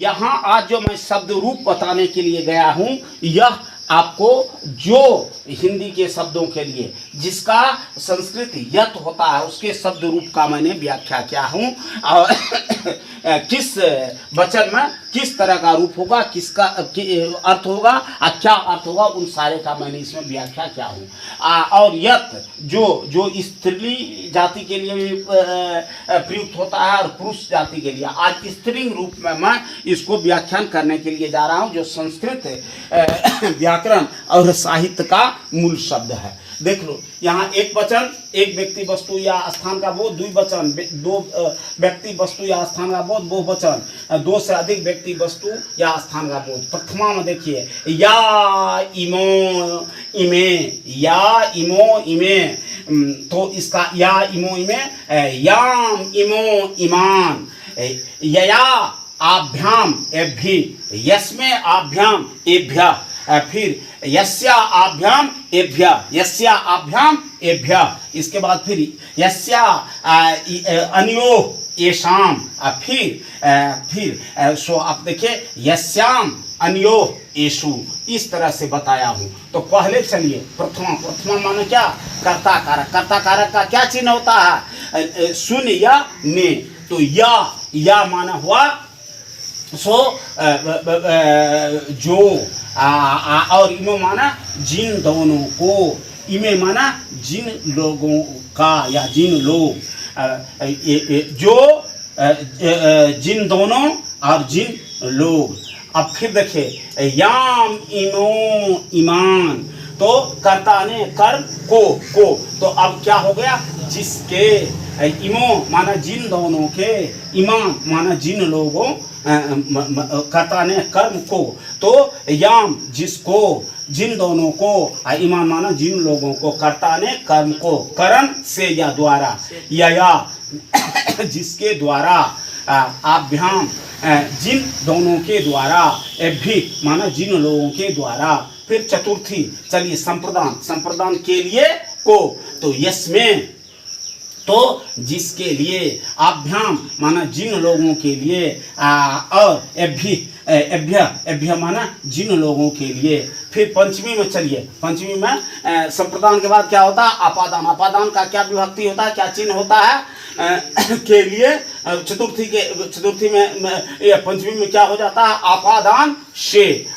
यहाँ आज जो मैं शब्द रूप बताने के लिए गया हूँ, यह आपको जो हिंदी के शब्दों के लिए जिसका संस्कृत यत होता है उसके शब्द रूप का मैंने व्याख्या किया हूँ, और किस वचन में किस तरह का रूप होगा, किसका अर्थ होगा और क्या अर्थ होगा, उन सारे का मैंने इसमें व्याख्या किया हूँ। और यत जो स्त्री जाति के लिए भी प्रयुक्त होता है और पुरुष जाति के लिए, आज स्त्रीलिंग रूप में मैं इसको व्याख्यान करने के लिए जा रहा हूँ, जो संस्कृत व्याकरण और साहित्य का मूल शब्द है। देख लो, यहाँ एक वचन, एक व्यक्ति वस्तु या स्थान का बोध, द्विवचन दो व्यक्ति वस्तु या स्थान का बोध, बहुवचन दो से अधिक व्यक्ति वस्तु या स्थान का बोध। प्रथमा में देखिए, या इमो इमे, या इमो इमे, तो इसका या इमो इमे, याम इमो इमान, यया आभ्याम एभि, यस्मे आभ्याम एभ्य, फिर यस्या आभ्याम एभ्य, यस्या आभ्याम एभ्य, इसके बाद फिर यस्या अन्यो येषाम, फिर सो आप देखिए यस्याम अन्यो येषु, इस तरह से बताया हूँ। तो पहले चलिए प्रथमा माने क्या, कर्ता कारक। कर्ता कारक का क्या चिन्ह होता है, शून्य या ने, तो या माना हुआ सो जो, और इमो माना जिन दोनों को, इमे माना जिन लोगों का या जिन लोग, जो जिन दोनों और जिन लोग। अब फिर देखिए, याम इमो इमान, तो कर्ता ने कर्म को, तो अब क्या हो गया, जिसके, इमो माना जिन दोनों के, इमान माना जिन लोगों, कर्ता ने कर्म को, तो याम जिसको, जिन दोनों को, इमान माना जिन लोगों को, कर्ता ने कर्म को, करण से या द्वारा, या जिसके द्वारा, आभ्याम जिन दोनों के द्वारा, एभि माना जिन लोगों के द्वारा। फिर चतुर्थी, चलिए संप्रदान के लिए को, तो यस्में, तो जिसके लिए, आभ्याम माना जिन लोगों के लिए, और एभ्य माना जिन लोगों के लिए। फिर पंचमी में चलिए, पंचमी में संप्रदान के बाद क्या होता है, अपादान। अपादान का क्या विभक्ति होता है, क्या चिन्ह होता है, के लिए। चतुर्थी में पंचमी में क्या हो जाता है,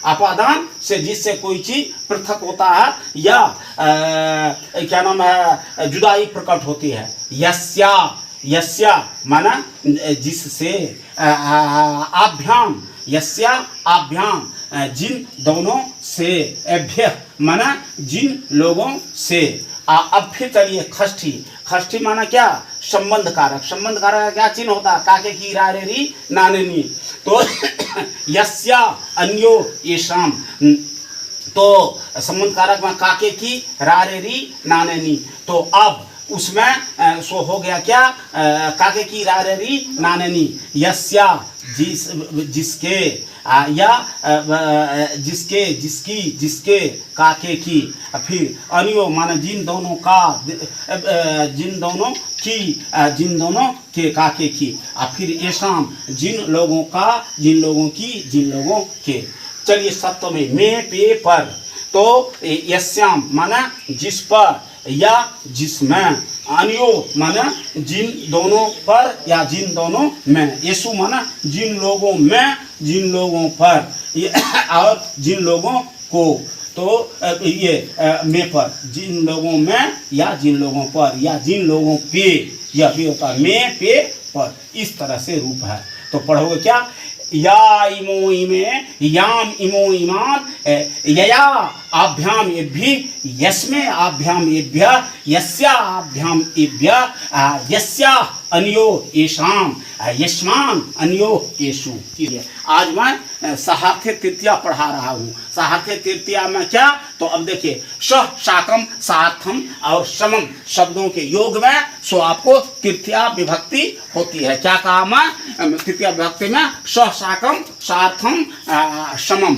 आपादान से जिससे कोई चीज पृथक होता है या क्या नाम है, जुदाई प्रकट होती है। यस्या माना जिससे, आभ्याम, यस्या आभ्याम जिन दोनों से, एभ्य माना जिन लोगों से। अब फिर चलिए खष्ठी माना क्या, संबंध कारक। संबंध कारक का क्या चिन्ह होता है, काके की रारे री नाने नी, तो यस्या अन्यो येषाम, तो संबंध कारक में काके की रारे री नाने नी, तो अब उसमें सो हो गया क्या, काके की रारेरी नाननी, यस्या जिसके, या जिसके, जिसकी, जिसके, काके की। फिर अनियो माना जिन दोनों का, जिन दोनों की, जिन दोनों के, काके की। फिर येषाम जिन लोगों का, जिन लोगों की, जिन लोगों के। चलिए सप्तमी में पे पर, तो यस्याम माना जिस पर या जिसमें, अनियो माना जिन दोनों पर या जिन दोनों में, येषु माना जिन लोगों में, जिन लोगों पर, और जिन लोगों को, तो ये में पर, जिन लोगों में या जिन लोगों पर या जिन लोगों पे, यह भी होता है में पे पर। इस तरह से रूप है। तो पढ़ोगे क्या, या इमो इमे, याम इमो इमान, यया आभ्याम एभि, यस्मे आभ्याम एभ्य, यस्या आभ्याम एभ्य, यस्या अन्यो येषाम, यस्मान अन्यो येषु। आज मैं साहथ्य तृतीया पढ़ा रहा हूँ। साहथ्य तृतीया में क्या, तो अब देखिए शाकम, सार्थम और समम शब्दों के योग में सो आपको तृतीया विभक्ति होती है। क्या कहा मैं, तृतीया विभक्ति में शाकम, सार्थम, समम।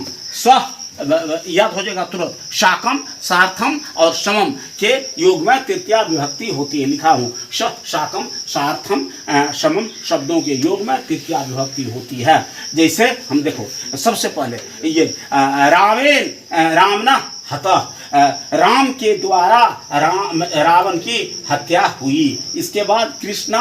याद हो जाएगा तुरंत। शाकम, सार्थम और समम के योग में तृतीया विभक्ति होती है, लिखा हूँ। शाकम, सार्थम, समम शब्दों के योग में तृतीया विभक्ति होती है। जैसे हम देखो, सबसे पहले ये रावेण रामना हतः, राम के द्वारा रावण की हत्या हुई। इसके बाद कृष्णा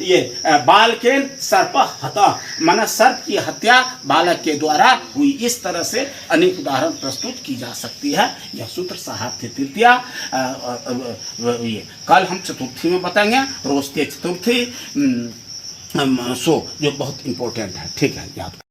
ये बालकेन सर्प हतः, माना सर्प की हत्या बालक के द्वारा हुई। इस तरह से अनेक उदाहरण प्रस्तुत की जा सकती है। यह सूत्र साहार्थ्य तृतीया। ये कल हम चतुर्थी में बताएंगे, रोज के चतुर्थी, जो बहुत इंपॉर्टेंट है। ठीक है, याद